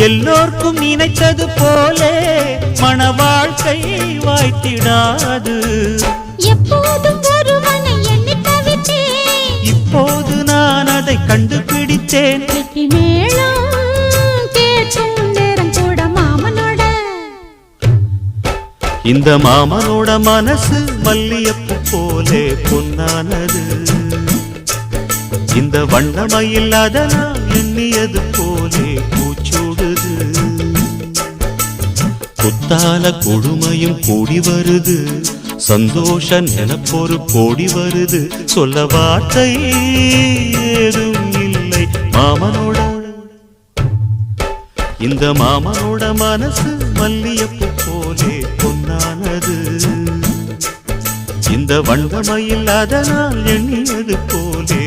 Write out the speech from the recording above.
எல்லோர்க்கும் நினைத்தது போலே மன வாழ்க்கை வாய்த்திடாது. எப்போதும் ஒருவனை எண்ணி தவித்தேன், இப்போது நான் அதை கண்டுபிடித்தேன். மேளம் கேட்கும் நேரம் கூட மாமனோட. இந்த மாமனோட மனசு மல்லியப்பு போலே பொன்னானது. இந்த வண்ணமயில் அதனால் எண்ணியது போலே பூச்சூடுது. குத்தால கொடுமையும் கூடி வருது, சந்தோஷ நினப்பொரு கோடி வருது. சொல்ல வார்த்தை ஏதும் இல்லை மாமனோட. இந்த மாமனோட மனசு மல்லியப்பு போலே பொன்னானது. இந்த வண்ணமயில் அதனால் எண்ணியது போலே